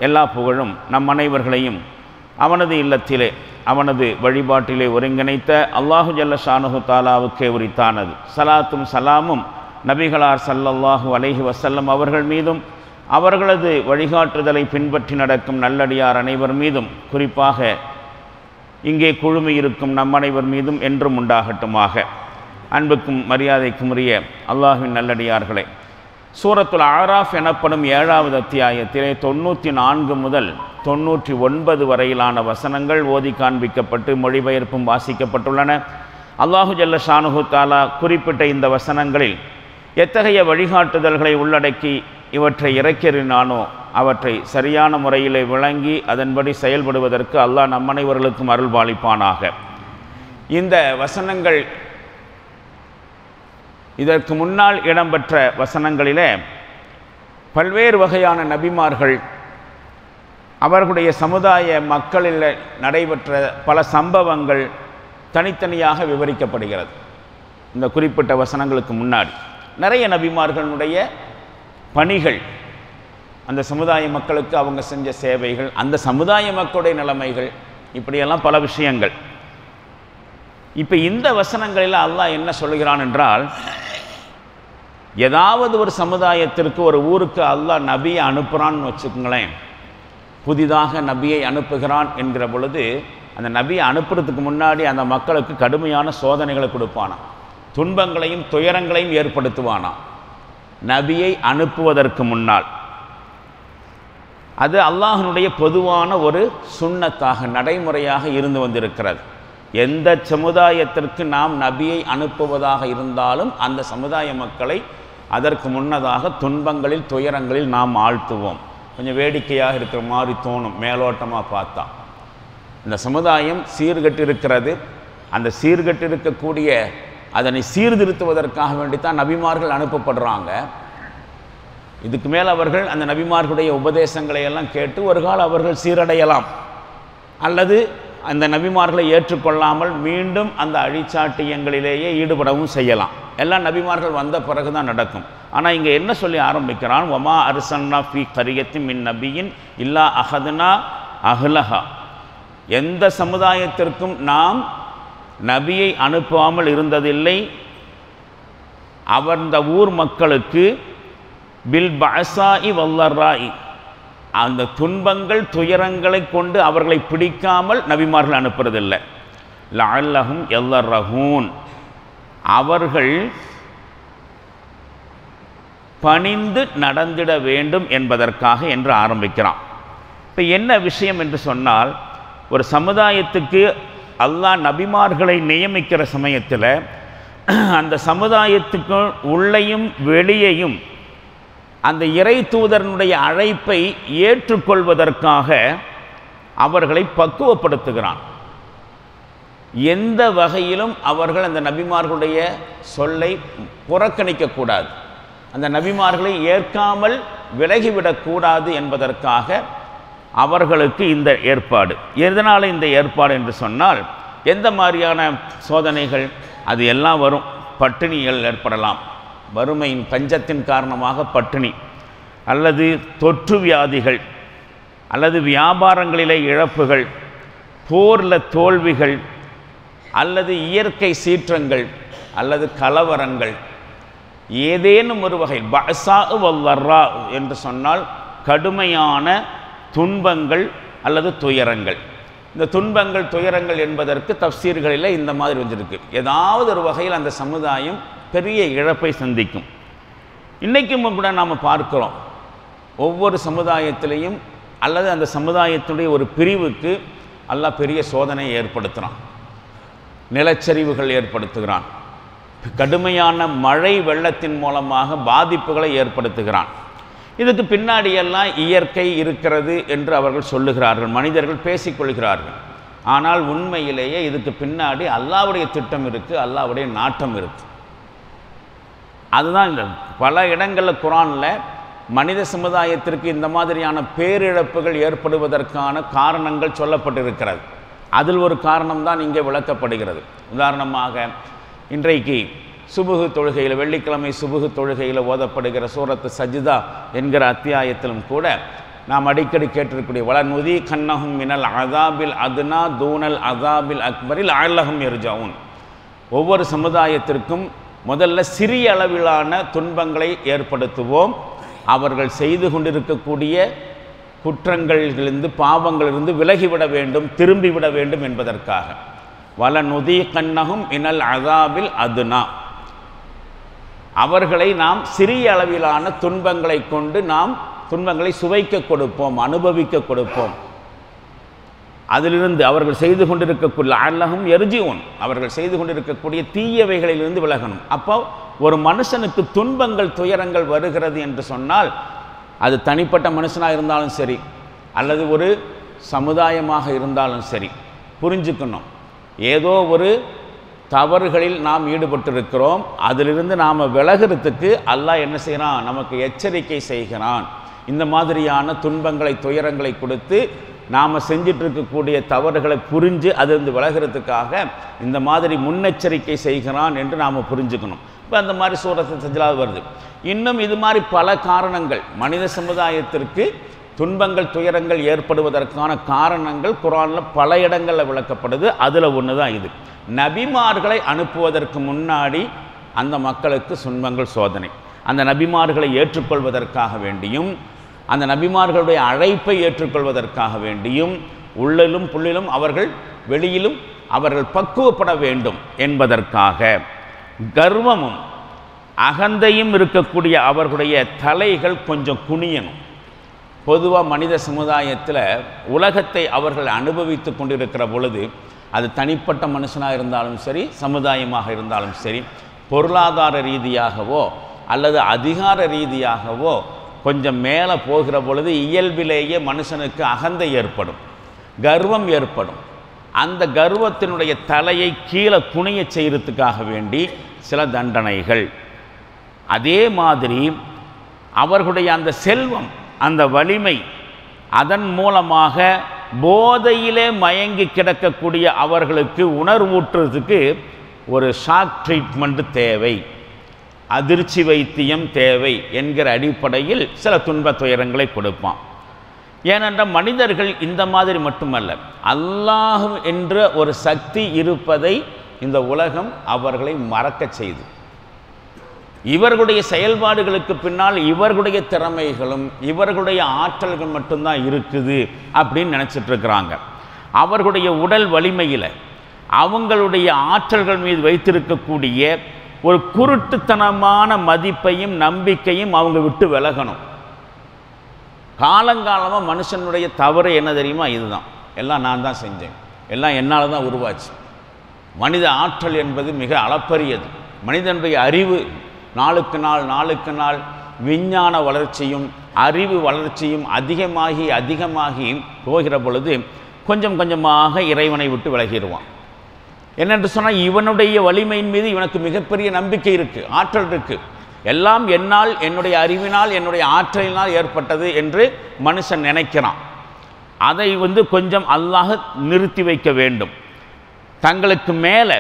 எல்லா புகழும் நம் அனைவர்களையும் அவனது இல்லத்திலே அவனது வழிபாட்டிலே ஒருங்கிணைத்த அல்லாஹு ஜல்ல ஷானுஹு தாலாவுக்கே உரித்தானது. சலாத்தும் சலாமும் நபிகளார் ஸல்லல்லாஹு அலைஹி வஸல்லம் அவர்கள் மீதும் அவர்களது வழிகாட்டுதலை பின்பற்றி நடக்கும் நல்லடியார் அனைவர் மீதும், குறிப்பாக இங்கே குழுமியிருக்கும் நம் அனைவர் மீதும் என்றும் உண்டாகட்டுமாக. அன்புக்கும் மரியாதைக்கும் உரிய அல்லாஹ்வின் நல்லடியார்களே, சூரத்துல் ஆராஃப் எனப்படும் 7வது அத்தியாயத்திலே 94 முதல் 99 வரையிலான வசனங்கள் ஓதி காண்பிக்கப்பட்டு மொழிபெயர்ப்பும் வாசிக்கப்பட்டுள்ளன. அல்லாஹு ஜல்ல ஷானுஹு தாலா குறிப்பிட்ட இந்த வசனங்களில் எத்தகைய வழிகாட்டுதல்களை உள்ளடக்கி இவற்றை இறக்கினானோ அவற்றை சரியான முறையிலே விளங்கி அதன்படி செயல்படுவதற்கு அல்லாஹ் நம் அனைவர்களுக்கும் அருள் பாலிப்பானாக. இந்த வசனங்கள் இதற்கு முன்னால் இடம்பெற்ற வசனங்களிலே பல்வேறு வகையான நபிமார்கள் அவர்களுடைய சமுதாய மக்களில் நடைபெற்ற பல சம்பவங்கள் தனித்தனியாக விவரிக்கப்படுகிறது. இந்த குறிப்பிட்ட வசனங்களுக்கு முன்னாடி நிறைய நபிமார்களுடைய பணிகள், அந்த சமுதாய மக்களுக்கு அவங்க செஞ்ச சேவைகள், அந்த சமுதாய மக்களுடைய நிலைமைகள், இப்படியெல்லாம் பல விஷயங்கள். இப்போ இந்த வசனங்களில் அல்லாஹ் என்ன சொல்கிறான் என்றால், ஏதாவது ஒரு சமுதாயத்திற்கு ஒரு ஊருக்கு அல்லாஹ் நபியை அனுப்புகிறான்னு வச்சுக்கோங்களேன், புதிதாக நபியை அனுப்புகிறான் என்கிற பொழுது அந்த நபியை அனுப்புறதுக்கு முன்னாடி அந்த மக்களுக்கு கடுமையான சோதனைகளை கொடுப்பானாம், துன்பங்களையும் துயரங்களையும் ஏற்படுத்துவானாம் நபியை அனுப்புவதற்கு முன்னால். அது அல்லாஹ்வினுடைய பொதுவான ஒரு சுன்னத்தாக நடைமுறையாக இருந்து வந்திருக்கிறது. எந்த சமுதாயத்திற்கு நாம் நபியை அனுப்புவதாக இருந்தாலும் அந்த சமுதாய மக்களை அதற்கு முன்னதாக துன்பங்களில் துயரங்களில் நாம் ஆழ்த்துவோம். கொஞ்சம் வேடிக்கையாக இருக்கிற மாதிரி தோணும் மேலோட்டமாக பார்த்தா. இந்த சமுதாயம் சீர்கட்டு இருக்கிறது, அந்த சீர்கட்டு இருக்கக்கூடிய அதனை சீர்திருத்துவதற்காக வேண்டித்தான் நபிமார்கள் அனுப்பப்படுறாங்க. இதுக்கு மேல் அவர்கள் அந்த நபிமார்களுடைய உபதேசங்களை எல்லாம் கேட்டு ஒரு காலம் அவர்கள் சீரடையலாம், அல்லது அந்த நபிமார்களை ஏற்றுக்கொள்ளாமல் மீண்டும் அந்த அழிச்சாட்டியங்களிலேயே ஈடுபடவும் செய்யலாம். எல்லாம் நபிமார்கள் வந்த பிறகு தான் நடக்கும். ஆனால் இங்கே என்ன சொல்லி ஆரம்பிக்கிறான், வமா அர்சல்னா ஃபீ கரியத்தின் மின் நபியின் இல்லா அஹதுனா அஹ்லஹா. எந்த சமுதாயத்திற்கும் நாம் நபியை அனுப்பாமல் இருந்ததில்லை, அந்த ஊர் மக்களுக்கு பில் பஅஸாஇ வல்லராஇ, அந்த துன்பங்கள் துயரங்களை கொண்டு அவர்களை பிடிக்காமல் நபிமார்கள் அனுப்புறதில்லை. லஅல்லஹும் யல்லர்ரஹூன், அவர்கள் பணிந்து நடந்திட வேண்டும் என்பதற்காக என்று ஆரம்பிக்கிறான். இப்போ என்ன விஷயம் என்று சொன்னால், ஒரு சமுதாயத்துக்கு அல்லாஹ் நபிமார்களை நியமிக்கிற சமயத்தில் அந்த சமுதாயத்துக்கு உள்ளேயும் வெளியேயும் அந்த இறை தூதரனுடைய அழைப்பை ஏற்றுக்கொள்வதற்காக அவர்களை பக்குவப்படுத்துகிறான். எந்த வகையிலும் அவர்கள் அந்த நபிமார்களுடைய சொல்லை புறக்கணிக்கக்கூடாது, அந்த நபிமார்களை ஏற்காமல் விலகிவிடக்கூடாது என்பதற்காக அவர்களுக்கு இந்த ஏற்பாடு. எதனால் இந்த ஏற்பாடு என்று சொன்னால், எந்த மாதிரியான சோதனைகள் அது எல்லாம் வரும். பட்டினிகள் ஏற்படலாம், வறுமையின் பஞ்சத்தின் காரணமாக பட்டினி, அல்லது தொற்று வியாதிகள், அல்லது வியாபாரங்களிலே இழப்புகள், போரில் தோல்விகள், அல்லது இயற்கை சீற்றங்கள், அல்லது கலவரங்கள், ஏதேனும் ஒரு வகை பஅஸா வல்லர்ரா என்று சொன்னால் கடுமையான துன்பங்கள் அல்லது துயரங்கள். இந்த துன்பங்கள் துயரங்கள் என்பதற்கு தஃப்சீர்களில் இந்த மாதிரி வந்திருக்கு. ஏதாவது ஒரு வகையில் அந்த சமுதாயம் பெரிய இழப்பை சந்திக்கும். இன்றைக்கும் கூட நாம் பார்க்கிறோம், ஒவ்வொரு சமுதாயத்திலையும் அல்லது அந்த சமுதாயத்தினுடைய ஒரு பிரிவுக்கு அல்லாஹ் பெரிய சோதனையை ஏற்படுத்துகிறான், நிலச்சரிவுகள் ஏற்படுத்துகிறான், கடுமையான மழை வெள்ளத்தின் மூலமாக பாதிப்புகளை ஏற்படுத்துகிறான். இதுக்கு பின்னாடியெல்லாம் இயற்கை இருக்கிறது என்று அவர்கள் சொல்லுகிறார்கள், மனிதர்கள் பேசிக்கொள்கிறார்கள். ஆனால் உண்மையிலேயே இதுக்கு பின்னாடி அல்லாஹ்வுடைய திட்டம் இருக்குது, அல்லாஹ்வுடைய நாட்டம் இருக்குது. அதுதான் பல இடங்களில் குர்ஆனில் மனித சமுதாயத்திற்கு இந்த மாதிரியான பேரிழப்புகள் ஏற்படுவதற்கான காரணங்கள் சொல்லப்பட்டிருக்கிறது. அதில் ஒரு காரணம்தான் இங்கே விளக்கப்படுகிறது. உதாரணமாக இன்றைக்கு சுபுகு தொழுகையில், வெள்ளிக்கிழமை சுபுகு தொழுகையில் ஓதப்படுகிற சூரத்து சஜ்தா என்கிற அத்தியாயத்திலும் கூட நாம் அடிக்கடி கேட்டிருக்கக்கூடிய வலனுதி கன்னஹும் மினல் அதாபில் அதுனா தூனல் அதாபில் அக்பரில் அலஹும் எர்ஜவுன். ஒவ்வொரு சமுதாயத்திற்கும் முதல்ல சிறிய அளவிலான துன்பங்களை ஏற்படுத்துவோம், அவர்கள் செய்து கொண்டிருக்கக்கூடிய குற்றங்களிலிருந்து பாவங்களிலிருந்து விலகிவிட வேண்டும், திரும்பிவிட வேண்டும் என்பதற்காக. வலனுதி கன்னஹும் மினல் அதாபில் அதுனா, அவர்களை நாம் சிறிய அளவிலான துன்பங்களை கொண்டு நாம் துன்பங்களை சுவைக்க கொடுப்போம், அனுபவிக்க கொடுப்போம். அதிலிருந்து அவர்கள் செய்து கொண்டிருக்கக்கூடிய அல்லஹும் எர்ஜிஊன், அவர்கள் செய்து கொண்டிருக்கக்கூடிய தீயவைகளிலிருந்து விலகணும். அப்போ ஒரு மனுஷனுக்கு துன்பங்கள் துயரங்கள் வருகிறது என்று சொன்னால் அது தனிப்பட்ட மனுஷனாக இருந்தாலும் சரி அல்லது ஒரு சமுதாயமாக இருந்தாலும் சரி, புரிஞ்சுக்கணும், ஏதோ ஒரு தவறுகளில் நாம் ஈடுபட்டிருக்கிறோம், அதிலிருந்து நாம் விலகிறதுக்கு அல்லாஹ் என்ன செய்கிறான், நமக்கு எச்சரிக்கை செய்கிறான். இந்த மாதிரியான துன்பங்களை துயரங்களை கொடுத்து நாம் செஞ்சிட்டு இருக்கக்கூடிய தவறுகளை புரிஞ்சு அதிலிருந்து விலகிறதுக்காக இந்த மாதிரி முன்னெச்சரிக்கை செய்கிறான் என்று நாம் புரிஞ்சுக்கணும். இப்போ அந்த மாதிரி சூரத்து சஜ்ஜா வருது. இன்னும் இது மாதிரி பல காரணங்கள் மனித சமுதாயத்திற்கு துன்பங்கள் துயரங்கள் ஏற்படுவதற்கான காரணங்கள் குர்ஆனில் பல இடங்களில் விளக்கப்படுது. அதில் ஒன்று தான் இது. நபிமார்களை அனுப்புவதற்கு முன்னாடி அந்த மக்களுக்கு துன்பங்கள் சோதனை, அந்த நபிமார்களை ஏற்றுக்கொள்வதற்காக வேண்டியும் அந்த நபிமார்களுடைய அழைப்பை ஏற்றுக்கொள்வதற்காக வேண்டியும் உள்ளிலும் புள்ளிலும் அவர்கள் வெளியிலும் அவர்கள் பக்குவப்பட வேண்டும் என்பதற்காக கர்வமும் அகந்தையும் இருக்கக்கூடிய அவர்களுடைய தலைகள் கொஞ்சம் குனியணும். பொதுவாக மனித சமுதாயத்தில் உலகத்தை அவர்கள் அனுபவித்து கொண்டிருக்கிற பொழுது அது தனிப்பட்ட மனுஷனாக இருந்தாலும் சரி சமுதாயமாக இருந்தாலும் சரி பொருளாதார ரீதியாகவோ அல்லது அதிகார ரீதியாகவோ கொஞ்சம் மேலே போகிற பொழுது இயல்பிலேயே மனுஷனுக்கு அகந்தை ஏற்படும், கர்வம் ஏற்படும். அந்த கர்வத்தினுடைய தலையை கீழே குனிய செய்கிறதுக்காக வேண்டி சில தண்டனைகள். அதே மாதிரி அவர்களுடைய அந்த செல்வம் அந்த வலிமை அதன் மூலமாக போதையிலே மயங்கி கிடக்கக்கூடிய அவர்களுக்கு உணர்வூட்டுறதுக்கு ஒரு ஷாக் ட்ரீட்மெண்ட் தேவை, அதிர்ச்சி வைத்தியம் தேவை என்கிற அடிப்படையில் சில துன்ப துயரங்களை கொடுப்பான். ஏனென்றால் மனிதர்கள் இந்த மாதிரி மட்டுமல்ல, அல்லாஹ் என்ற ஒரு சக்தி இருப்பதை இந்த உலகம் அவர்களை மறக்க செய்து இவர்களுடைய செயல்பாடுகளுக்கு பின்னால் இவர்களுடைய திறமைகளும் இவர்களுடைய ஆற்றல்கள் மட்டும்தான் இருக்குது அப்படின்னு நினச்சிட்டு இருக்கிறாங்க. அவர்களுடைய உடல் வலிமையில் அவங்களுடைய ஆற்றல்கள் மீது வைத்திருக்கக்கூடிய ஒரு குருட்டுத்தனமான மதிப்பையும் நம்பிக்கையும் அவங்க விட்டு விலகணும். காலங்காலமாக மனுஷனுடைய தவறு என்ன தெரியுமா, இதுதான், எல்லாம் நான் தான் செஞ்சேன், எல்லாம் என்னால் தான் உருவாச்சு. மனித ஆற்றல் என்பது மிக அளப்பரியது. மனிதனுடைய அறிவு நாளுக்கு நாள் விஞ்ஞான வளர்ச்சியும் அறிவு வளர்ச்சியும் அதிகமாகி போகிற பொழுது கொஞ்சம் கொஞ்சமாக இறைவனை விட்டு விலகிடுவான். என்னென்று சொன்னால் இவனுடைய வலிமையின் மீது இவனுக்கு மிகப்பெரிய நம்பிக்கை இருக்குது, ஆற்றல் இருக்குது. எல்லாம் என்னால், என்னுடைய அறிவினால், என்னுடைய ஆற்றலினால் ஏற்பட்டது என்று மனுஷன் நினைக்கிறான். அதை கொஞ்சம் அல்லாஹ் நிறுத்தி வைக்க வேண்டும். தங்களுக்கு மேலே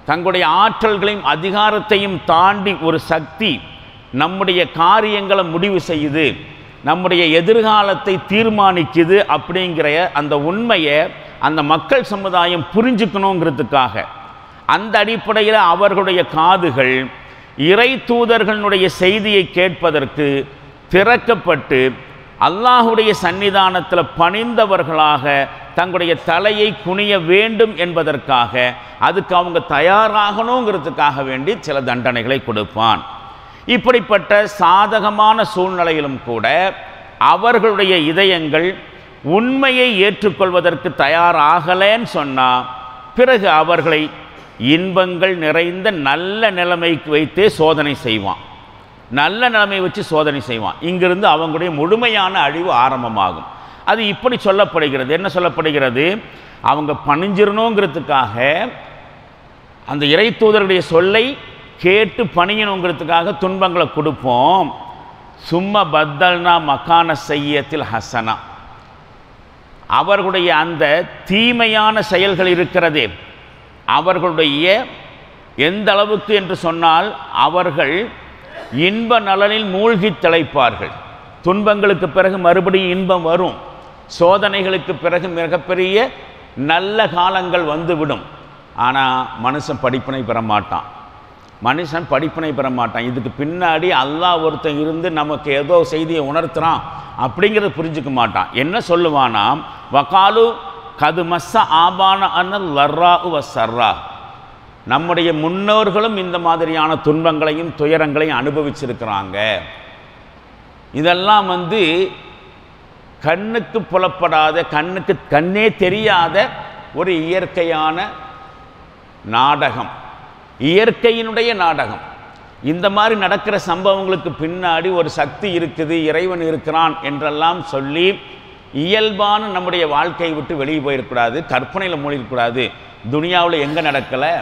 தங்களுடைய ஆற்றல்களையும் அதிகாரத்தையும் தாண்டி ஒரு சக்தி நம்முடைய காரியங்களை முடிவு செய்யுது, நம்முடைய எதிர்காலத்தை தீர்மானிக்குது அப்படிங்கிற அந்த உண்மையை அந்த மக்கள் சமுதாயம் புரிஞ்சுக்கணுங்கிறதுக்காக அந்த அடிப்படையில் அவர்களுடைய காதுகள் இறை தூதர்களுடைய செய்தியை கேட்பதற்கு திறக்கப்பட்டு அல்லாஹுடைய சன்னிதானத்தில் பணிந்தவர்களாக தங்களுடைய தலையை குனிய வேண்டும் என்பதற்காக அதுக்கு அவங்க தயாராகணுங்கிறதுக்காக வேண்டி சில தண்டனைகளை கொடுப்பான். இப்படிப்பட்ட சாதகமான சூழ்நிலையிலும் கூட அவர்களுடைய இதயங்கள் உண்மையை ஏற்றுக்கொள்வதற்கு தயாராகலேன்னு சொன்னால் பிறகு அவர்களை இன்பங்கள் நிறைந்த நல்ல நிலைமைக்கு வைத்தே சோதனை செய்வான். நல்ல நிலைமை வச்சு சோதனை செய்வான். இங்கிருந்து அவங்களுடைய முழுமையான அழிவு ஆரம்பமாகும். அது இப்படி சொல்லப்படுகிறது. என்ன சொல்லப்படுகிறது, அவங்க பணிஞ்சிடணுங்கிறதுக்காக அந்த இறை தூதருடைய சொல்லை கேட்டு பணியணுங்கிறதுக்காக துன்பங்களை கொடுப்போம். சும்மா பத்தல்னா மக்கான செய்யத்தில் ஹசனா, அவர்களுடைய அந்த தீமையான செயல்கள் இருக்கிறதே அவர்களுடைய எந்த அளவுக்கு என்று சொன்னால் அவர்கள் இன்ப நலனில் மூழ்கி திளைப்பார்கள். துன்பங்களுக்கு பிறகு மறுபடியும் இன்பம் வரும். சோதனைகளுக்கு பிறகு மிகப்பெரிய நல்ல காலங்கள் வந்துவிடும். ஆனால் மனுஷன் படிப்பினை பெற மாட்டான். இதுக்கு பின்னாடி அல்லாஹ் ஒருத்தன் இருந்து நமக்கு ஏதோ செய்தியை உணர்த்துறான் அப்படிங்கிறத புரிஞ்சுக்க மாட்டான். என்ன சொல்லுவானாம், வகாலு கது மஸ்ஸ ஆபான அனல் லர்ரா வ சர்ரா. நம்முடைய முன்னோர்களும் இந்த மாதிரியான துன்பங்களையும் துயரங்களையும் அனுபவிச்சிருக்கிறாங்க. இதெல்லாம் கண்ணுக்கு புலப்படாத, கண்ணே தெரியாத ஒரு இயற்கையான நாடகம், இயற்கையினுடைய நாடகம். இந்த மாதிரி நடக்கிற சம்பவங்களுக்கு பின்னாடி ஒரு சக்தி இருக்குது, இறைவன் இருக்கிறான் என்றெல்லாம் சொல்லி இயல்பான நம்முடைய வாழ்க்கையை விட்டு வெளியே போயிருக்கூடாது, கற்பனையில் மூழ்கக்கூடாது. துனியாவில் எங்கே நடக்கலை,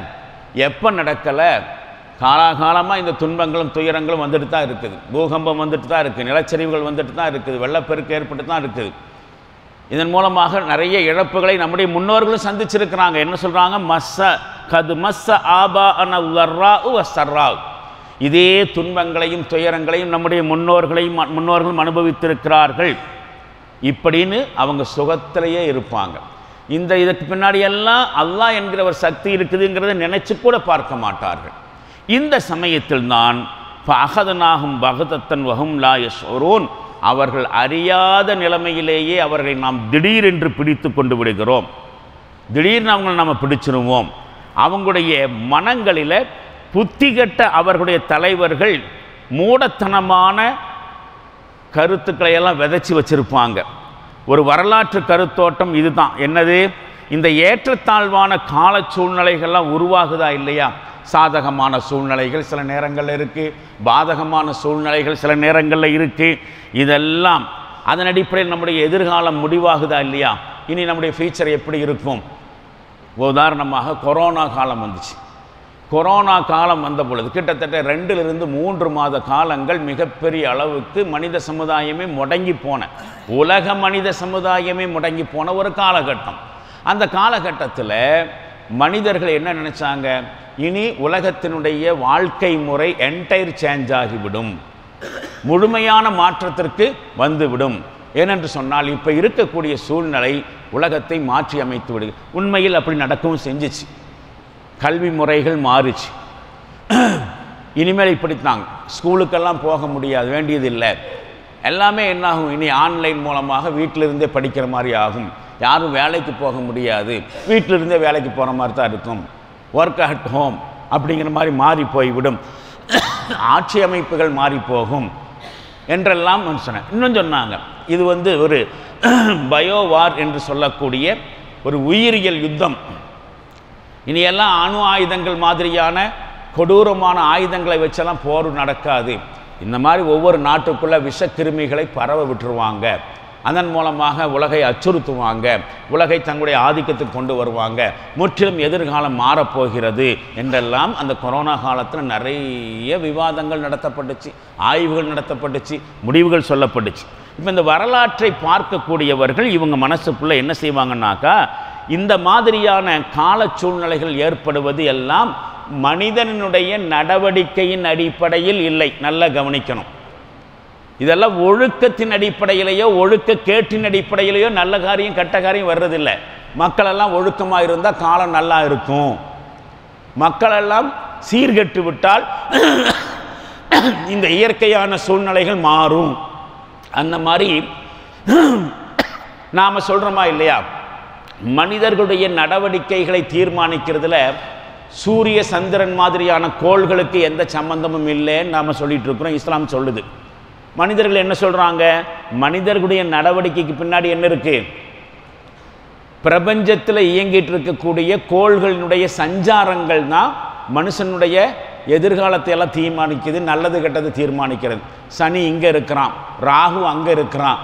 எப்போ நடக்கலை, காலாகாலமாக இந்த துன்பங்களும் துயரங்களும் வந்துட்டு தான் இருக்குது. பூகம்பம் வந்துட்டு தான் இருக்குது, நிலச்சரிவுகள் வந்துட்டு தான் இருக்குது, வெள்ளப்பெருக்கு ஏற்பட்டு தான் இருக்குது. இதன் மூலமாக நிறைய இழப்புகளை நம்முடைய முன்னோர்களும் சந்திச்சிருக்கிறாங்க. என்ன சொல்கிறாங்க, மஸ்ஸ ஆபா அனல் சர்ரா. இதே துன்பங்களையும் துயரங்களையும் நம்முடைய முன்னோர்களும் அனுபவித்திருக்கிறார்கள் இப்படின்னு அவங்க சுகத்திலேயே இருப்பாங்க. இதுக்கு பின்னாடி எல்லாம் அல்லாஹ் என்கிற ஒரு சக்தி இருக்குதுங்கிறத நினைச்சு கூட பார்க்க மாட்டார்கள். இந்த சமயத்தில் தான் அகதனாகும் பகதத்தன் வகும் லா யஷ்உரூன், அவர்கள் அறியாத நிலைமையிலேயே அவர்களை நாம் திடீரென்று பிடித்து கொண்டு விடுகிறோம். திடீர்னு அவங்களை நாம் பிடிச்சிருவோம். அவங்களுடைய மனங்களில் புத்திகட்ட அவர்களுடைய தலைவர்கள் மூடத்தனமான கருத்துக்களை எல்லாம் விதைச்சி வச்சிருப்பாங்க. ஒரு வரலாற்று கருத்தோட்டம் இதுதான். என்னது, இந்த ஏற்றத்தாழ்வான கால சூழ்நிலைகள்லாம் உருவாகுதா இல்லையா? சாதகமான சூழ்நிலைகள் சில நேரங்களில் இருக்குது, பாதகமான சூழ்நிலைகள் சில நேரங்களில் இருக்குது. இதெல்லாம் அதன் அடிப்படையில் நம்முடைய எதிர்காலம் முடிவாகுதா இல்லையா? இனி நம்முடைய ஃபியூச்சர் எப்படி இருக்கும்? உதாரணமாக கொரோனா காலம் வந்துச்சு. கொரோனா காலம் வந்த பொழுது கிட்டத்தட்ட 2 மாத காலங்கள் மிகப்பெரிய அளவுக்கு மனித சமுதாயமே முடங்கி போன, உலக மனித சமுதாயமே முடங்கி போன ஒரு காலகட்டம். அந்த காலகட்டத்தில் மனிதர்கள் என்ன நினைச்சாங்க, இனி உலகத்தினுடைய வாழ்க்கை முறை என்டையர் சேஞ்ச் ஆகிவிடும், முழுமையான மாற்றத்திற்கு வந்துவிடும். ஏனென்று சொன்னால் இப்போ இருக்கக்கூடிய சூழ்நிலை உலகத்தை மாற்றி அமைத்து விடு. உண்மையில் அப்படி நடக்கவும் செஞ்சிச்சு. கல்வி முறைகள் மாறிச்சு. இனிமேல் இப்படித்தாங்க, ஸ்கூலுக்கெல்லாம் போக முடியாது, வேண்டியதில்லை. எல்லாமே என்னாகும், இனி ஆன்லைன் மூலமாக வீட்டிலிருந்தே படிக்கிற மாதிரி ஆகும். யாரும் வேலைக்கு போக முடியாது, வீட்டிலிருந்தே வேலைக்கு போகிற மாதிரி தான் இருக்கும். ஒர்க் அட் ஹோம் அப்படிங்கிற மாதிரி மாறி போய்விடும். ஆட்சி அமைப்புகள் மாறி போகும் என்றெல்லாம் சொன்னேன். இன்னும் சொன்னாங்க, இது ஒரு பயோவார் என்று சொல்லக்கூடிய ஒரு உயிரியல் யுத்தம். இனியெல்லாம் அணு ஆயுதங்கள் மாதிரியான கொடூரமான ஆயுதங்களை வச்செல்லாம் போர் நடக்காது. இந்த மாதிரி ஒவ்வொரு நாட்டுக்குள்ள விஷக்கிருமிகளை பரவ விட்டுருவாங்க. அதன் மூலமாக உலகை அச்சுறுத்துவாங்க, உலகை தங்களுடைய ஆதிக்கத்துக்கு கொண்டு வருவாங்க, முற்றிலும் எதிர்காலம் மாறப்போகிறது என்றெல்லாம் அந்த கொரோனா காலத்தில் நிறைய விவாதங்கள் நடத்தப்பட்டுச்சு, ஆய்வுகள் நடத்தப்பட்டுச்சு, முடிவுகள் சொல்லப்பட்டுச்சு. இப்போ இந்த வரலாற்றை பார்க்கக்கூடியவர்கள் இவங்க மனசுக்குள்ளே என்ன செய்வாங்கன்னாக்கா, இந்த மாதிரியான கால சூழ்நிலைகள் ஏற்படுவது எல்லாம் மனிதனுடைய நடவடிக்கையின் அடிப்படையில் இல்லை. நல்லா கவனிக்கணும். இதெல்லாம் ஒழுக்கத்தின் அடிப்படையிலேயோ ஒழுக்க கேட்டின் அடிப்படையிலேயோ நல்ல காரியம் கெட்ட காரியம் வர்றதில்லை. மக்களெல்லாம் ஒழுக்கமாக இருந்தால் காலம் நல்லா இருக்கும். மக்களெல்லாம் சீர்கெட்டு விட்டால் இந்த இயற்கையான சூழ்நிலைகள் மாறும். அந்த மாதிரி நாம் சொல்கிறோமா இல்லையா, மனிதர்களுடைய நடவடிக்கைகளை தீர்மானிக்கிறதுல சூரிய சந்திரன் மாதிரியான கோள்களுக்கு எந்த சம்பந்தமும் இல்லைன்னு நாம் சொல்லிட்டு இருக்கிறோம். இஸ்லாம் சொல்லுது. மனிதர்கள் என்ன சொல்கிறாங்க, மனிதர்களுடைய நடவடிக்கைக்கு பின்னாடி என்ன இருக்குது, பிரபஞ்சத்தில் இயங்கிட்டு இருக்கக்கூடிய கோள்களினுடைய சஞ்சாரங்கள் தான் மனுஷனுடைய எதிர்காலத்தை எல்லாம் தீர்மானிக்குது, நல்லது கெட்டது தீர்மானிக்கிறது. சனி இங்கே இருக்கிறான், ராகு அங்கே இருக்கிறான்,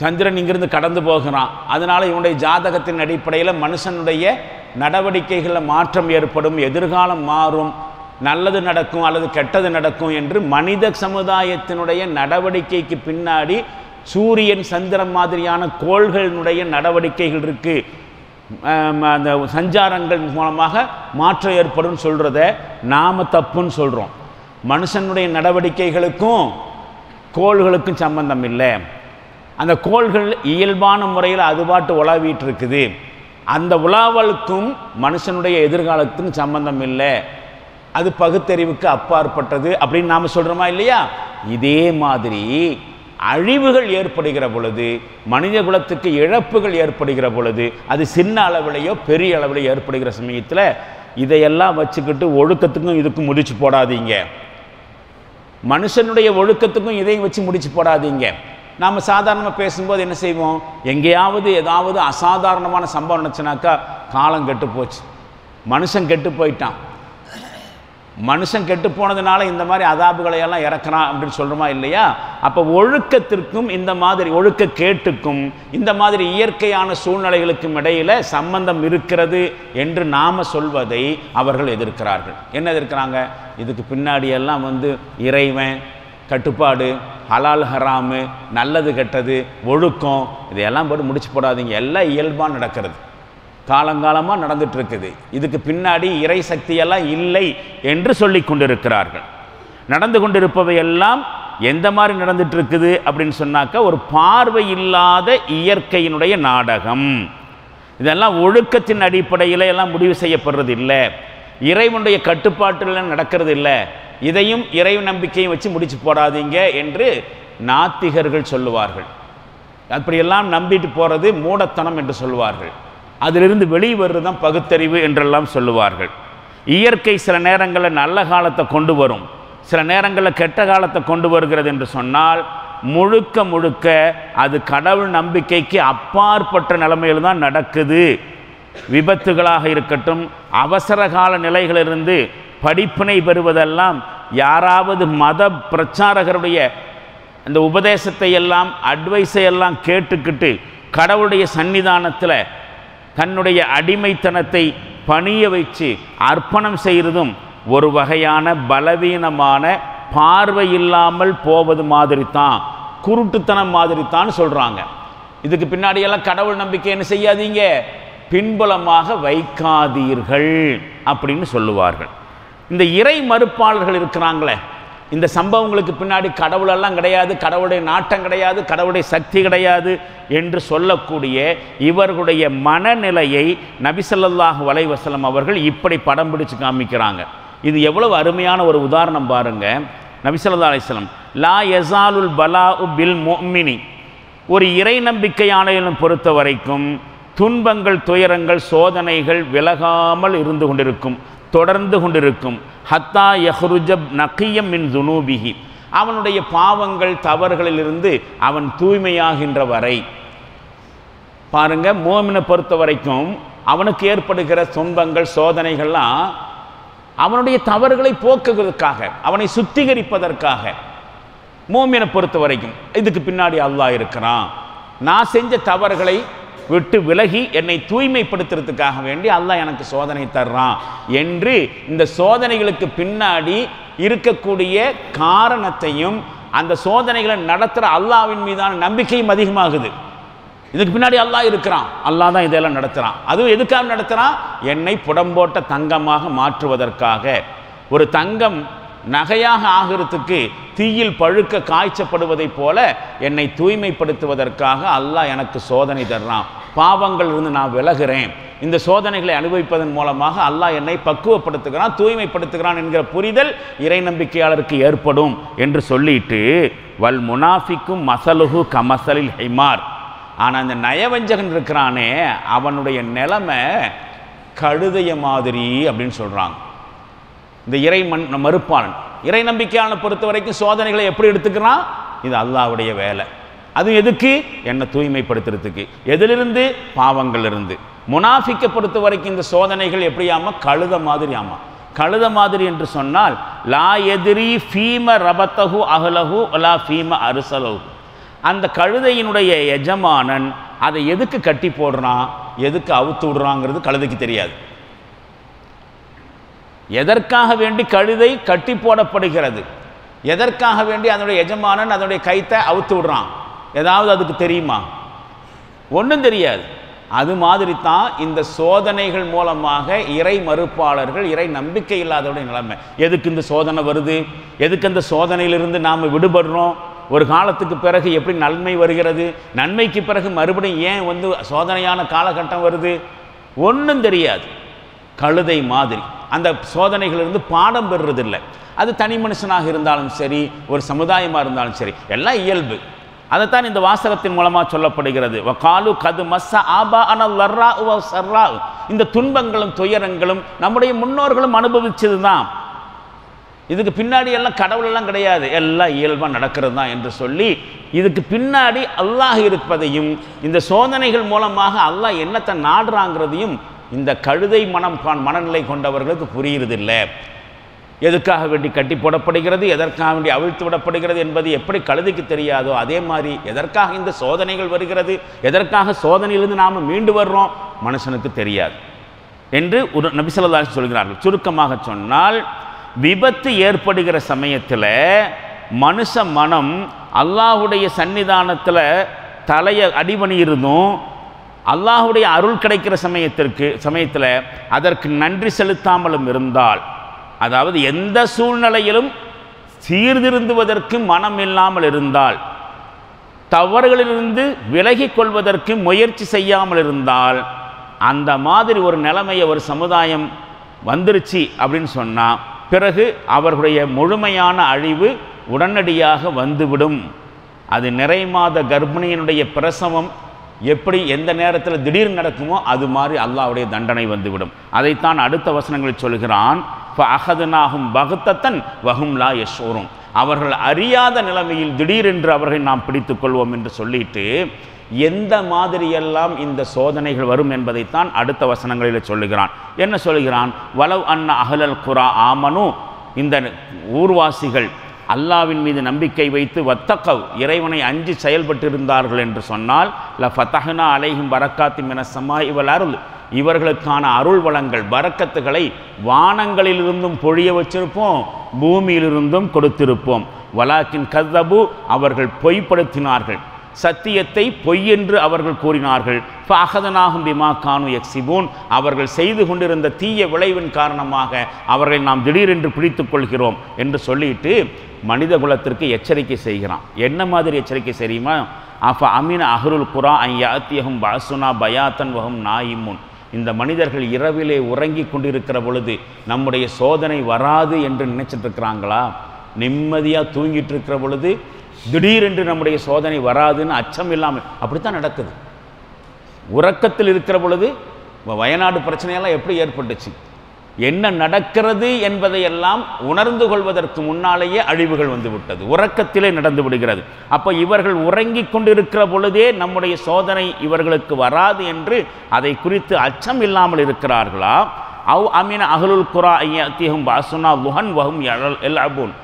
சந்திரன் இங்கிருந்து கடந்து போகிறான். அதனால் இவனுடைய ஜாதகத்தின் அடிப்படையில் மனுஷனுடைய நடவடிக்கைகளில் மாற்றம் ஏற்படும், எதிர்காலம் மாறும், நல்லது நடக்கும் அல்லது கெட்டது நடக்கும் என்று மனித சமுதாயத்தினுடைய நடவடிக்கைக்கு பின்னாடி சூரியன் சந்திரன் மாதிரியான கோள்களினுடைய நடவடிக்கைகள் இருக்குது. அந்த சஞ்சாரங்கள் மூலமாக மாற்றம் ஏற்படும் சொல்கிறத நாம் தப்புன்னு சொல்கிறோம். மனுஷனுடைய நடவடிக்கைகளுக்கும் கோள்களுக்கும் சம்பந்தம் இல்லை. அந்த கோள்கள் இயல்பான முறையில் அது பாட்டு உலாவிட்டு இருக்குது. அந்த உலாவலுக்கும் மனுஷனுடைய எதிர்காலத்துக்கும் சம்பந்தம் இல்லை, அது பகுத்தறிவுக்கு அப்பாற்பட்டது அப்படின்னு நாம் சொல்கிறோமா இல்லையா? இதே மாதிரி அழிவுகள் ஏற்படுகிற பொழுது, மனித குலத்துக்கு இழப்புகள் ஏற்படுகிற பொழுது, அது சின்ன அளவிலேயோ பெரிய அளவிலேயோ ஏற்படுகிற சமயத்தில் இதையெல்லாம் வச்சுக்கிட்டு ஒழுக்கத்துக்கும் இதுக்கும் முடிச்சு போடாதீங்க. மனுஷனுடைய ஒழுக்கத்துக்கும் இதையும் வச்சு முடிச்சு போடாதீங்க. நாம் சாதாரணமாக பேசும்போது என்ன செய்வோம், எங்கேயாவது ஏதாவது அசாதாரணமான சம்பவம் நினச்சினாக்கா காலம் கெட்டு போச்சு, மனுஷன் கெட்டு போயிட்டான், மனுஷன் கெட்டு போனதுனால இந்த மாதிரி அதாபுகளை எல்லாம் இறக்குறான் அப்படின்னு சொல்கிறோமா இல்லையா? அப்போ ஒழுக்கத்திற்கும் இந்த மாதிரி ஒழுக்க கேட்டுக்கும் இந்த மாதிரி இயற்கையான சூழ்நிலைகளுக்கும் இடையில் சம்பந்தம் இருக்கிறது என்று நாம் சொல்வதை அவர்கள் எதிர்க்கிறார்கள். என்ன எதிர்க்கிறாங்க? இதுக்கு பின்னாடியெல்லாம் இறைவன், கட்டுப்பாடு, ஹலால் ஹராமு, நல்லது கெட்டது, ஒழுக்கம், இதையெல்லாம் போட்டு முடிச்சு போடாதீங்க, எல்லாம் இயல்பாக நடக்கிறது, காலங்காலமாக நடந்துட்டு இருக்குது, இதுக்கு பின்னாடி இறை சக்தியெல்லாம் இல்லை என்று சொல்லி கொண்டிருக்கிறார்கள். நடந்து கொண்டிருப்பவையெல்லாம் எந்த மாதிரி நடந்துட்டு இருக்குது அப்படின்னு சொன்னாக்கா ஒரு பார்வை இல்லாத இயற்கையினுடைய நாடகம். இதெல்லாம் ஒழுக்கத்தின் அடிப்படையில் எல்லாம் முடிவு செய்யப்படுறது இல்லை, இறைவனுடைய கட்டுப்பாட்டில் நடக்கிறது இல்லை. இதையும் இறை நம்பிக்கையும் வச்சு முடிச்சு போடாதீங்க என்று நாத்திகர்கள் சொல்லுவார்கள். அப்படியெல்லாம் நம்பிட்டு போகிறது மூடத்தனம் என்று சொல்லுவார்கள். அதிலிருந்து வெளிவருது தான் பகுத்தறிவு என்றெல்லாம் சொல்லுவார்கள். இயற்கை சில நேரங்களில் நல்ல காலத்தை கொண்டு வரும், சில நேரங்களில் கெட்ட காலத்தை கொண்டு வருகிறது என்று சொன்னால் முழுக்க முழுக்க அது கடவுள் நம்பிக்கைக்கு அப்பாற்பட்ட நிலைமையில் தான் நடக்குது. விபத்துகளாக இருக்கட்டும், அவசர கால நிலைகளிலிருந்து படிப்பினை பெறுவதெல்லாம் யாராவது மத பிரச்சாரகருடைய அந்த உபதேசத்தை எல்லாம் அட்வைஸை எல்லாம் கேட்டுக்கிட்டு கடவுளுடைய சன்னிதானத்தில் தன்னுடைய அடிமைத்தனத்தை பணிய வச்சு அர்ப்பணம் செய்கிறதும் ஒரு வகையான பலவீனமான பார்வை இல்லாமல் போவது மாதிரி தான், குருட்டுத்தனம் மாதிரி தான் சொல்கிறாங்க. இதுக்கு பின்னாடியெல்லாம் கடவுள் நம்பிக்கை என்ன செய்யாதீங்க, பின்புலமாக வைக்காதீர்கள் அப்படின்னு சொல்லுவார்கள். இந்த இறை மறுப்பாளர்கள் இருக்கிறாங்களே, இந்த சம்பவங்களுக்கு பின்னாடி கடவுளெல்லாம் கிடையாது, கடவுளுடைய நாட்டம் கிடையாது, கடவுளுடைய சக்தி கிடையாது என்று சொல்லக்கூடிய இவர்களுடைய மனநிலையை நபி ஸல்லல்லாஹு அலைஹி வஸல்லம் அவர்கள் இப்படி படம் பிடிச்சு காமிக்கிறாங்க. இது எவ்வளவு அருமையான ஒரு உதாரணம் பாருங்க. நபி ஸல்லல்லாஹு அலைஹி வஸல்லம் லா யஸாலுல் பலாஉ பில் முஃமினி, ஒரு இறை நம்பிக்கையாளனை பொறுத்த வரைக்கும் துன்பங்கள், துயரங்கள், சோதனைகள் விலகாமல் இருந்து கொண்டிருக்கும், தொடர்ந்து கொண்டிருக்கும். ஹத்தா யஹ்ருஜப் நகியம் மின் துனூபிஹி, அவனுடைய பாவங்கள் தவறுகளிலிருந்து அவன் தூய்மையாகின்ற வரை. பாருங்க, மோமினை பொறுத்த வரைக்கும் அவனுக்கு ஏற்படுகிற துன்பங்கள், சோதனைகள்லாம் அவனுடைய தவறுகளை போக்குவதற்காக, அவனை சுத்திகரிப்பதற்காக. மோமினை பொறுத்த வரைக்கும் இதுக்கு பின்னாடி அல்லாஹ் இருக்கிறான், நான் செஞ்ச தவறுகளை விட்டு விலகி என்னை தூய்மைப்படுத்துறதுக்காக வேண்டி அல்லாஹ் எனக்கு சோதனை தர்றான் என்று இந்த சோதனைகளுக்கு பின்னாடி இருக்கக்கூடிய காரணத்தையும் அந்த சோதனைகளை நடத்துகிற அல்லாஹ்வின் மீதான நம்பிக்கையும் அதிகமாகுது. இதுக்கு பின்னாடி அல்லாஹ் இருக்கிறான், அல்லாஹ் தான் இதெல்லாம் நடத்துகிறான். அதுவும் எதுக்காக நடத்துகிறான்? என்னை புடம்போட்ட தங்கமாக மாற்றுவதற்காக. ஒரு தங்கம் நகையாக ஆகிறதுக்கு தீயில் பழுக்க காய்ச்சப்படுவதைப் போல என்னை தூய்மைப்படுத்துவதற்காக அல்லாஹ் எனக்கு சோதனை தர்றான். பாவங்கள் இருந்து நான் விலகிறேன், இந்த சோதனைகளை அனுபவிப்பதன் மூலமாக அல்லாஹ் என்னை பக்குவப்படுத்துகிறான், தூய்மைப்படுத்துகிறான் என்கிற புரிதல் இறை நம்பிக்கையாளருக்கு ஏற்படும் என்று சொல்லிட்டு வல் முனாஃபிக்கும் மசலுஹு கமசலில் ஹிமார். ஆனால் இந்த நயவஞ்சகன் இருக்கிறானே அவனுடைய நிலைமை கழுதைய மாதிரி அப்படின்னு சொல்கிறாங்க. இந்த இறை மறுப்பாளன், இறை நம்பிக்கையாளனை பொறுத்த வரைக்கும் சோதனைகளை எப்படி எடுத்துக்கிறான்? இது அல்லாஹ்வுடைய வேலை. அது எதுக்கு? என்னை தூய்மைப்படுத்துறதுக்கு. எதிலிருந்து? பாவங்களிலிருந்து. முனாஃபிக்கை பொறுத்த வரைக்கும் இந்த சோதனைகள் எப்படியாம கழுத மாதிரி. ஆமாம், கழுத மாதிரி என்று சொன்னால் லா எதிரி ஃபீம ரபத்தஹு அஹ்லஹு லா ஃபீம அர்சலஹு. அந்த கழுதையினுடைய எஜமானன் அதை எதுக்கு கட்டி போடுறான், எதுக்கு அவுத்து விடுறாங்கிறது கழுதைக்கு தெரியாது. எதற்காக வேண்டி கழுதை கட்டி போடப்படுகிறது, எதற்காக வேண்டி அதனுடைய எஜமானன் அதனுடைய கைத்தை அவுத்து விடுறான், ஏதாவது அதுக்கு தெரியுமா? ஒன்றும் தெரியாது. அது மாதிரி தான் இந்த சோதனைகள் மூலமாக இறை மறுப்பாளர்கள், இறை நம்பிக்கை இல்லாதவருடைய நிலைமை. எதுக்கு இந்த சோதனை வருது, எதுக்கு அந்த சோதனையிலிருந்து நாம் விடுபடுறோம், ஒரு காலத்துக்கு பிறகு எப்படி நன்மை வருகிறது, நன்மைக்கு பிறகு மறுபடியும் ஏன் சோதனையான காலகட்டம் வருது, ஒன்றும் தெரியாது. கழுதை மாதிரி அந்த சோதனைகளிலிருந்து பாடம் பெறுறதில்லை. அது தனி மனுஷனாக இருந்தாலும் சரி, ஒரு சமுதாயமாக இருந்தாலும் சரி, எல்லாம் இயல்பு. அதைத்தான் இந்த வாசகத்தின் மூலமாக சொல்லப்படுகிறது. வகாலு கது மஸ்ஸ ஆபா அனல் லர்ரா வ சர்ரா. இந்த துன்பங்களும் துயரங்களும் நம்முடைய முன்னோர்களும் அனுபவிச்சது தான். இதுக்கு பின்னாடி எல்லாம் கடவுளெல்லாம் கிடையாது, எல்லாம் இயல்பாக நடக்கிறது தான் என்று சொல்லி இதுக்கு பின்னாடி அல்லாஹ் இருப்பதையும் இந்த சோதனைகள் மூலமாக அல்லாஹ் என்னத்தை நாடுறாங்கிறதையும் இந்த கழுதை மனநிலை கொண்டவர்களுக்கு புரியுறதில்லை. எதுக்காக வேண்டி கட்டி போடப்படுகிறது, எதற்காக வேண்டி அவிழ்த்து விடப்படுகிறது என்பது எப்படி கழுதைக்கு தெரியாதோ அதே மாதிரி எதற்காக இந்த சோதனைகள் வருகிறது, எதற்காக சோதனையிலிருந்து நாம் மீண்டு வர்றோம் மனுஷனுக்கு தெரியாது என்று ஒரு நபி ஸல்லல்லாஹு அலைஹி வஸல்லம் சொல்கிறார்கள். சுருக்கமாக சொன்னால், விபத்து ஏற்படுகிற சமயத்தில் மனுஷ மனம் அல்லாஹுடைய சன்னிதானத்தில் தலையை அடிபணியிருந்தும் அல்லாஹுடைய அருள் கிடைக்கிற சமயத்தில் அதற்கு நன்றி செலுத்தாமலும் இருந்தால், அதாவது எந்த சூழ்நிலையிலும் சீர்திருந்துவதற்கு மனம் இல்லாமல் இருந்தால், தவறுகளிலிருந்து விலகி கொள்வதற்கு முயற்சி செய்யாமல் இருந்தால், அந்த மாதிரி ஒரு நிலைமையை ஒரு சமுதாயம் வந்துருச்சு அப்படின்னு சொன்னால் பிறகு அவர்களுடைய முழுமையான அழிவு உடனடியாக வந்துவிடும். அது நிறை மாத கர்ப்பிணியினுடைய பிரசவம் எப்படி எந்த நேரத்தில் திடீர்னு நடக்குமோ அது மாதிரி அல்லாஹ்வுடைய தண்டனை வந்துவிடும். அதைத்தான் அடுத்த வசனங்களில் சொல்கிறான், ஃபஅஹதுனாஹும் பக்தத்தன் வஹும் லா யஷ்ஊரூன். அவர்கள் அறியாத நிலைமையில் திடீரென்று அவர்களை நாம் பிடித்துக் கொள்வோம் என்று சொல்லிட்டு எந்த மாதிரியெல்லாம் இந்த சோதனைகள் வரும் என்பதைத்தான் அடுத்த வசனங்களில் சொல்லுகிறான். என்ன சொல்கிறான்? வலவ் அன்ன அஹ்லல் குரா ஆமனு, இந்த ஊர்வாசிகள் அல்லாவின் மீது நம்பிக்கை வைத்து வத்தக்கவ் இறைவனை அஞ்சி செயல்பட்டிருந்தார்கள் என்று சொன்னால், ல ஃபதஹ்னா அலைஹிம் பரக்காத்தி மினஸ் ஸமாஇ வல் அர்ள், இவர்களுக்கான அருள் வளங்கள் பரக்கத்துகளை வானங்களிலிருந்தும் பொழிய வச்சிருப்போம், பூமியிலிருந்தும் கொடுத்திருப்போம். வலாக்கின் கஸ்ஸபு, அவர்கள் பொய்ப்படுத்தினார்கள், சத்தியத்தை பொய் என்று அவர்கள் கூறினார்கள். ஃபஅஹதுனாஹும் பிமா கானு யக்ஸிபூன், அவர்கள் செய்து கொண்டிருந்த தீய விளைவின் காரணமாக அவர்களை நாம் திடீரென்று பிடித்துக் கொள்கிறோம் என்று சொல்லிட்டு மனித குலத்திற்கு எச்சரிக்கை செய்கிறான். என்ன மாதிரி எச்சரிக்கை தெரியுமா? அஃப அமீன அஹ்லுல் குரா அன் யாத்தியஹும் பஅஸுனா பயாத்தன் வஹும் நாயிமுன், இந்த மனிதர்கள் இரவிலே உறங்கி கொண்டிருக்கிற பொழுது நம்முடைய சோதனை வராது என்று நினைச்சிட்டு இருக்கிறாங்களா? நிம்மதியாக தூங்கிட்டு இருக்கிற பொழுது திடீரென்று நம்முடைய சோதனை வராதுன்னு அச்சம் இல்லாமல் அப்படித்தான் நடக்குது. உறக்கத்தில் இருக்கிற பொழுது வயநாடு பிரச்சனையெல்லாம் எப்படி ஏற்பட்டுச்சு, என்ன நடக்கிறது என்பதையெல்லாம் உணர்ந்து கொள்வதற்கு முன்னாலேயே அழிவுகள் வந்து விட்டது, உறக்கத்திலே நடந்து விடுகிறது. அப்போ இவர்கள் உறங்கி கொண்டிருக்கிற பொழுதே நம்முடைய சோதனை இவர்களுக்கு வராது என்று அதை குறித்து அச்சம் இல்லாமல் இருக்கிறார்களா? அவ் அமீன அஹ்லுல் குரா ஐயத்திஹும் பாசுனா லுஹன் வஹும் யல்அபூன்,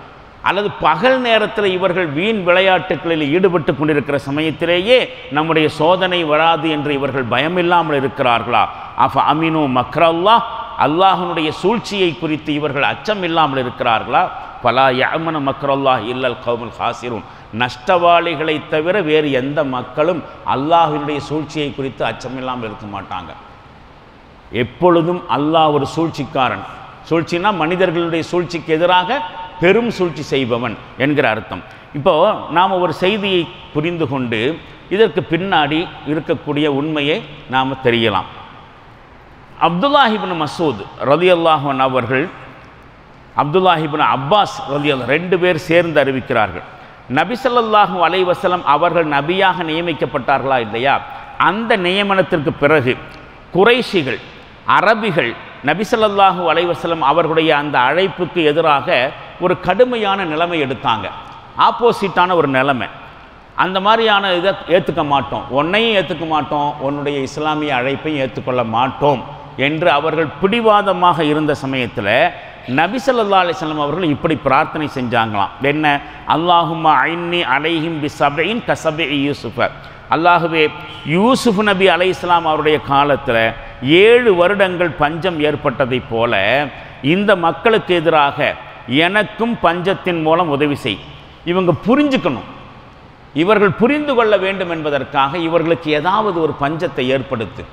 அல்லது பகல் நேரத்தில் இவர்கள் வீண் விளையாட்டுகளில் ஈடுபட்டு கொண்டிருக்கிற சமயத்திலேயே நம்முடைய சோதனை வராது என்று இவர்கள் பயமில்லாமல் இருக்கிறார்களா? அஃப அமீனு மக்ரல்லாஹ், அல்லாஹ்வுடைய சூழ்ச்சியை குறித்து இவர்கள் அச்சம் இல்லாமல் இருக்கிறார்களா? ஃபலா யஅமனு மக்ரல்லாஹ் இல்லல் கௌமுல் ஹாசிரூன், நஷ்டவாளிகளை தவிர வேறு எந்த மக்களும் அல்லாஹ்வினுடைய சூழ்ச்சியை குறித்து அச்சம் இல்லாமல் இருக்க மாட்டாங்க. எப்பொழுதும் அல்லாஹ் ஒரு சூழ்ச்சிக்காரன். சூழ்ச்சினா மனிதர்களுடைய சூழ்ச்சிக்கு எதிராக பெரும் சூழ்ச்சி செய்பவன் என்கிற அர்த்தம். இப்போது நாம் ஒரு செய்தியை புரிந்து கொண்டு இதற்கு பின்னாடி இருக்கக்கூடிய உண்மையை நாம் தெரியலாம். அப்துல்லாஹ் இப்னு மஸ்ஊத் ரலியல்லாஹு அன்ஹு அவர்கள் அப்துல்லாஹ் இப்னு அப்பாஸ் ரலியல்லாஹு, ரெண்டு பேர் சேர்ந்து அறிவிக்கிறார்கள், நபி ஸல்லல்லாஹு அலைஹி வஸல்லம் அவர்கள் நபியாக நியமிக்கப்பட்டார்களா இல்லையா, அந்த நியமனத்திற்கு பிறகு குறைஷிகள் அரபிகள் நபி ஸல்லல்லாஹு அலைஹி வஸல்லம் அவர்களுடைய அந்த அழைப்புக்கு எதிராக ஒரு கடுமையான நிலைமை எடுத்தாங்க. ஆப்போசிட்டான ஒரு நிலைமை. அந்த மாதிரியான இதை ஏற்றுக்க மாட்டோம், உன்னையும் ஏற்றுக்க மாட்டோம், உன்னுடைய இஸ்லாமிய அழைப்பையும் ஏற்றுக்கொள்ள மாட்டோம் என்று அவர்கள் பிடிவாதமாக இருந்த சமயத்தில் நபி ஸல்லல்லாஹு அலைஹி வஸல்லம் அவர்கள் இப்படி பிரார்த்தனை செஞ்சாங்களாம். என்ன? அல்லாஹும்ம ஐன்னி அலைஹிம் பி சபஇன் கஸபஇ யூசுஃப, அல்லாஹுவே யூசுஃப் நபி அலைஹிஸ்ஸலாம் அவருடைய காலத்தில் 7 வருடங்கள் பஞ்சம் ஏற்பட்டதைப் போல இந்த மக்களுக்கு எதிராக எனக்கும் பஞ்சத்தின் மூலம் உதவி செய். இவங்க புரிஞ்சுக்கணும், இவர்கள் புரிந்து கொள்ள வேண்டும் என்பதற்காக இவர்களுக்கு ஏதாவது ஒரு பஞ்சத்தை ஏற்படுத்து,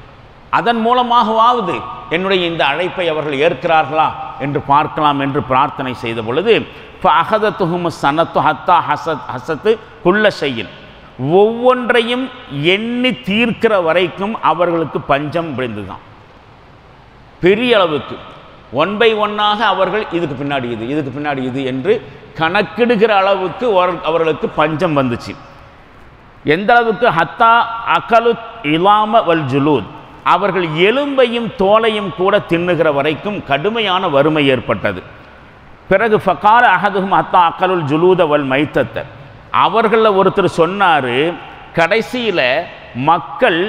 அதன் மூலமாகவாவது என்னுடைய இந்த அழைப்பை அவர்கள் ஏற்கிறார்களா என்று பார்க்கலாம் என்று பிரார்த்தனை செய்த பொழுது ஃபஅஹதத்துஹும் ஸனத்து ஹத்தா ஹஸத்து குல்ல ஷைஇன், ஒவ்வொன்றையும் எண்ணி தீர்க்கிற வரைக்கும் அவர்களுக்கு பஞ்சம் விழுந்துதான். பெரிய அளவுக்கு ஒன் பை ஒன்னாக அவர்கள் இதுக்கு பின்னாடி இது, இதுக்கு பின்னாடி இது என்று கணக்கிடுகிற அளவுக்கு அவர்களுக்கு பஞ்சம் வந்துச்சு. எந்த அளவுக்கு? ஹத்தா அகலு இலாம வல் ஜுலூத், அவர்கள் எலும்பையும் தோலையும் கூட தின்னுகிற வரைக்கும் கடுமையான வறுமை ஏற்பட்டது. பிறகு ஃபகால அஹதுஹும் ஹத்தா அகலுல் ஜுலூத வல் மைத்தத்தை, அவர்களில் ஒருத்தர் சொன்னார், கடைசியில் மக்கள்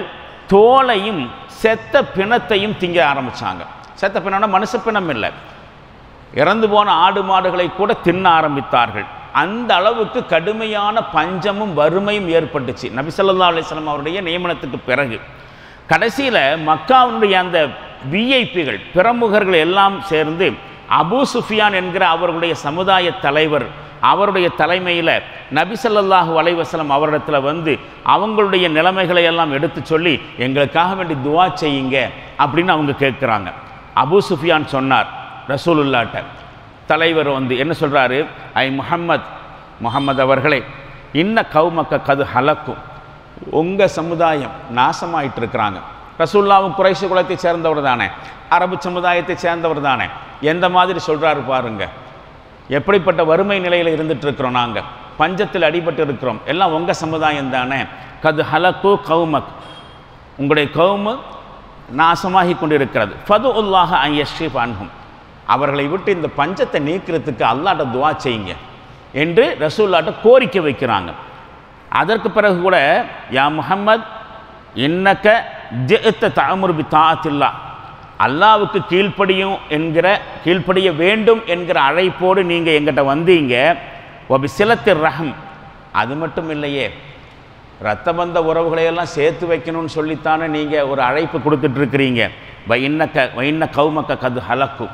தோலையும் செத்த பிணத்தையும் திங்க ஆரம்பித்தாங்க. செத்த பிணம்னா மனுஷ பிணம் இல்லை, இறந்து போன ஆடு மாடுகளை கூட தின்ன ஆரம்பித்தார்கள். அந்த அளவுக்கு கடுமையான பஞ்சமும் வறுமையும் ஏற்பட்டுச்சு நபி ஸல்லல்லாஹு அலைஹி வஸல்லம் அவருடைய நியமனத்துக்கு பிறகு. கடைசியில் மக்காவுடைய அந்த விஐபிகள், பிரமுகர்கள் எல்லாம் சேர்ந்து அபூ சுஃபியான் என்கிற அவர்களுடைய சமுதாய தலைவர், அவருடைய தலைமையில் நபி ஸல்லல்லாஹு அலைஹி வஸல்லம் அவரிடத்தில் வந்து அவங்களுடைய நிலைமைகளை எல்லாம் எடுத்து சொல்லி எங்களுக்காக வேண்டி துஆ செய்யுங்க அப்படின்னு அவங்க கேட்குறாங்க. அபூ சுஃபியான் சொன்னார் ரசூலுல்லாஹ்ட்ட, தலைவர் வந்து என்ன சொல்கிறாரு, ஐ முஹம்மத் அவர்களே, இன்ன கௌமக்க கது ஹலக்கும், உங்கள் சமுதாயம் நாசமாயிட்டு இருக்கிறாங்க. ரசூலுல்லாஹ் குறைஷ் குலத்தை சேர்ந்தவர் தானே, அரபு சமுதாயத்தை சேர்ந்தவர் தானே, எந்த மாதிரி சொல்கிறாரு பாருங்க. எப்படிப்பட்ட வறுமை நிலையில் இருந்துட்டு இருக்கிறோம், நாங்கள் பஞ்சத்தில் அடிபட்டு இருக்கிறோம், எல்லாம் உங்கள் சமுதாயம் தானே. கது ஹலக்கு கௌமக், உங்களுடைய கௌமு நாசமாகி கொண்டிருக்கிறது. ஃபது உல்லாஹ அன் யஷ்ரிஃப் அன்ஹும், அவர்களை விட்டு இந்த பஞ்சத்தை நீக்கிறதுக்கு அல்லாஹ்ட்ட துஆ செய்யுங்க என்று ரசூலுல்லாஹ்ட்ட கோரிக்கை வைக்கிறாங்க. அதற்கு பிறகு கூட யா முஹம்மத் இன்னக்க ஜிஅத தஅமுரு பி தாஅத்தில்லாஹ், அல்லாஹ்வுக்கு கீழ்ப்படிய வேண்டும் என்கிற அழைப்போடு நீங்கள் எங்கிட்ட வந்தீங்க. ஒபி சிலத்திர் ரஹம், அது மட்டும் இல்லையே, இரத்தபந்த உறவுகளையெல்லாம் சேர்த்து வைக்கணும்னு சொல்லித்தானே நீங்கள் ஒரு அழைப்பு கொடுத்துட்ருக்கிறீங்க. வைன்ன கௌமக்க கது ஹலக்கு,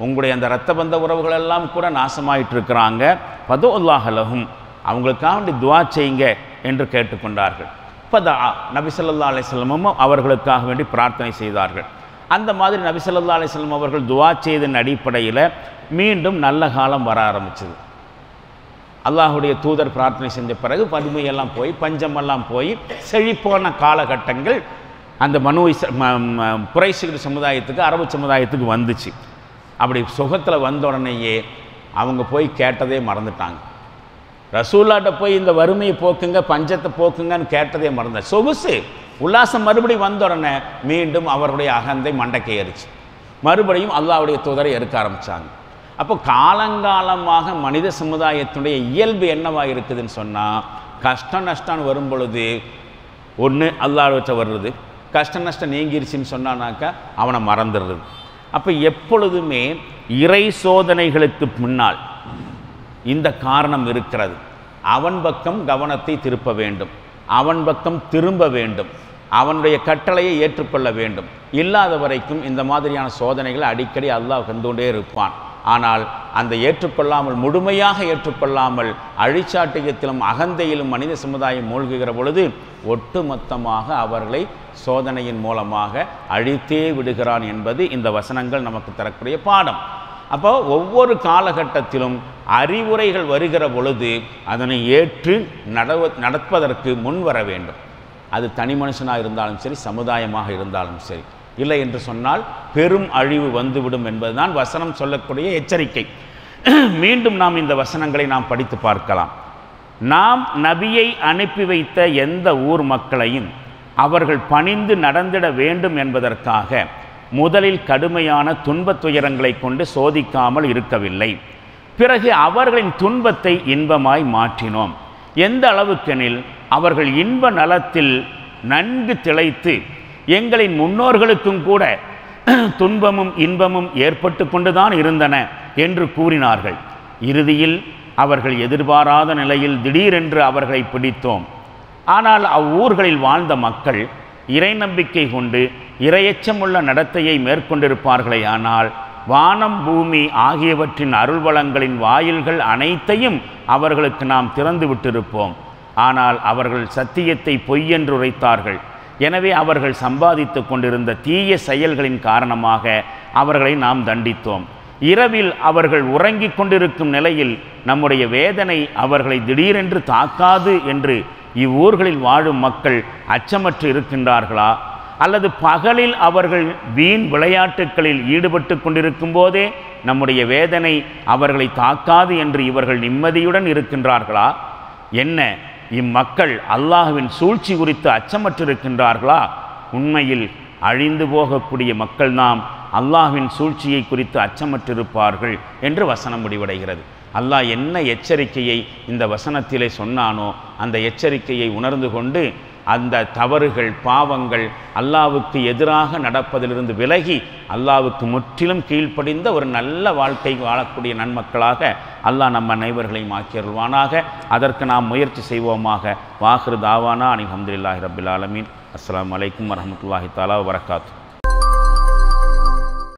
உங்களுடைய அந்த இரத்தபந்த உறவுகளெல்லாம் கூட நாசமாயிட்டு இருக்கிறாங்க. பது உல்லாஹ் லஹும், அவங்களுக்காக வேண்டி துஆ செய்யுங்க என்று கேட்டுக்கொண்டார்கள். பதா, நபி ஸல்லல்லாஹு அலைஹி வஸல்லம் அவர்களுக்காக வேண்டி பிரார்த்தனை செய்தார்கள். அந்த மாதிரி நபி ஸல்லல்லாஹு அலைஹி வஸல்லம் அவர்கள் துஆ செய்ததன் அடிப்படையில் மீண்டும் நல்ல காலம் வர ஆரம்பிச்சது. அல்லாஹுடைய தூதர் பிரார்த்தனை செஞ்ச பிறகு வறுமையெல்லாம் போய் பஞ்சமெல்லாம் போய் செழிப்பான காலகட்டங்கள் அந்த குறைஷ் சமுதாயத்துக்கு, அரபு சமுதாயத்துக்கு வந்துச்சு. அப்படி சுகத்தில் வந்த உடனேயே அவங்க போய் கேட்டதே மறந்துட்டாங்க. ரசூலுல்லாஹ்ட்ட போய் இந்த வறுமையை போக்குங்க, பஞ்சத்தை போக்குங்கன்னு கேட்டதே மறந்தார். சொகுசு உல்லாசம் மறுபடி வந்த உடனே மீண்டும் அவருடைய அகந்தை மண்டைக்கு ஏறிச்சு. மறுபடியும் அல்லாஹ்வுடைய தூதரை எடுக்க ஆரம்பித்தாங்க. அப்போ காலங்காலமாக மனித சமுதாயத்தினுடைய இயல்பு என்னவாக இருக்குதுன்னு சொன்னால், கஷ்டம் நஷ்டம் வரும் பொழுது ஒன்று அல்லாஹ்விட்ட வர்றது, கஷ்ட நஷ்டம் நீங்கிருச்சுன்னு சொன்னானாக்கா அவனை மறந்துடுறது. அப்போ எப்பொழுதுமே இறை சோதனைகளுக்கு முன்னால் இந்த காரணம் இருக்கிறது. அவன் பக்கம் கவனத்தை திருப்ப வேண்டும், அவன் பக்கம் திரும்ப வேண்டும், அவனுடைய கட்டளையை ஏற்றுக்கொள்ள வேண்டும். இல்லாத வரைக்கும் இந்த மாதிரியான சோதனைகளை அடிக்கடி அல்லாஹ் கண்டுகொண்டே இருப்பான். ஆனால் அந்த ஏற்றுக்கொள்ளாமல், முழுமையாக ஏற்றுக்கொள்ளாமல் அழிச்சாட்டியத்திலும் அகந்தையிலும் மனித சமுதாயம் மூழ்குகிற பொழுது ஒட்டுமொத்தமாக அவர்களை சோதனையின் மூலமாக அழித்தே விடுகிறான் என்பது இந்த வசனங்கள் நமக்கு தரக்கூடிய பாடம். அப்போ ஒவ்வொரு காலகட்டத்திலும் அறிவுரைகள் வருகிற பொழுது அதனை ஏற்று நடப்பதற்கு முன் வர வேண்டும். அது தனி மனுஷனாக இருந்தாலும் சரி, சமுதாயமாக இருந்தாலும் சரி. இல்லை என்று சொன்னால் பெரும் அழிவு வந்துவிடும் என்பதுதான் வசனம் சொல்லக்கூடிய எச்சரிக்கை. மீண்டும் நாம் இந்த வசனங்களை நாம் படித்து பார்க்கலாம். நாம் நபியை அனுப்பி வைத்த எந்த ஊர் மக்களையும் அவர்கள் பணிந்து நடந்திட வேண்டும் என்பதற்காக முதலில் கடுமையான துன்பத் துயரங்களை கொண்டு சோதிக்காமல் இருக்கவில்லை. பிறகு அவர்களின் துன்பத்தை இன்பமாய் மாற்றினோம். எந்த அளவுக்கெனில் அவர்கள் இன்ப நலத்தில் நன்கு திளைத்து எங்களின் முன்னோர்களுக்கும் கூட துன்பமும் இன்பமும் ஏற்பட்டு கொண்டுதான் இருந்தன என்று கூறினார்கள். இறுதியில் அவர்கள் எதிர்பாராத நிலையில் திடீரென்று அவர்களை பிடித்தோம். ஆனால் அவ்வூர்களில் வாழ்ந்த மக்கள் இறை நம்பிக்கை கொண்டு இரையச்சமுள்ள நடத்தையை மேற்கொண்டிருப்பார்களே. ஆனால் வானம் பூமி ஆகியவற்றின் அருள்வளங்களின் வாயில்கள் அனைத்தையும் அவர்களுக்கு நாம் திறந்து விட்டிருப்போம். ஆனால் அவர்கள் சத்தியத்தை பொய்யென்று உரைத்தார்கள். எனவே அவர்கள் சம்பாதித்து கொண்டிருந்த தீய செயல்களின் காரணமாக அவர்களை நாம் தண்டித்தோம். இரவில் அவர்கள் உறங்கிக் கொண்டிருக்கும் நிலையில் நம்முடைய வேதனை அவர்களை திடீரென்று தாக்காது என்று இவ்வூர்களில் வாழும் மக்கள் அச்சமற்று இருக்கின்றார்களா? அல்லது பகலில் அவர்கள் வீண் விளையாட்டுகளில் ஈடுபட்டு கொண்டிருக்கும் போதே நம்முடைய வேதனை அவர்களை தாக்காது என்று இவர்கள் நிம்மதியுடன் இருக்கின்றார்களா? என்ன இம்மக்கள் அல்லாஹ்வின் சூழ்ச்சி குறித்து அச்சமற்றிருக்கின்றார்களா? உண்மையில் அழிந்து போகக்கூடிய மக்கள் நாம் அல்லாஹ்வின் சூழ்ச்சியை குறித்து அச்சமற்றிருப்பார்கள் என்று வசனம் முடிவடைகிறது. அல்லாஹ் என்ன எச்சரிக்கையை இந்த வசனத்திலே சொன்னானோ அந்த எச்சரிக்கையை உணர்ந்து கொண்டு அந்த தவறுகள் பாவங்கள் அல்லாஹ்வுக்கு எதிராக நடப்பதிலிருந்து விலகி அல்லாஹ்வுக்கு முற்றிலும் கீழ்ப்படிந்த ஒரு நல்ல வாழ்க்கை வாழக்கூடிய நன்மக்களாக அல்லாஹ் நம்ம அனைவர்களையும் ஆக்கியருள்வானாக. அதற்கு நாம் முயற்சி செய்வோமாக. வாஹிரு தாவானா அல்ஹம்துலில்லாஹி ரப்பில் ஆலமீன். அஸ்ஸலாமு அலைக்கும் வரஹ்மத்துல்லாஹி தஆலா வபரகாத்துஹு.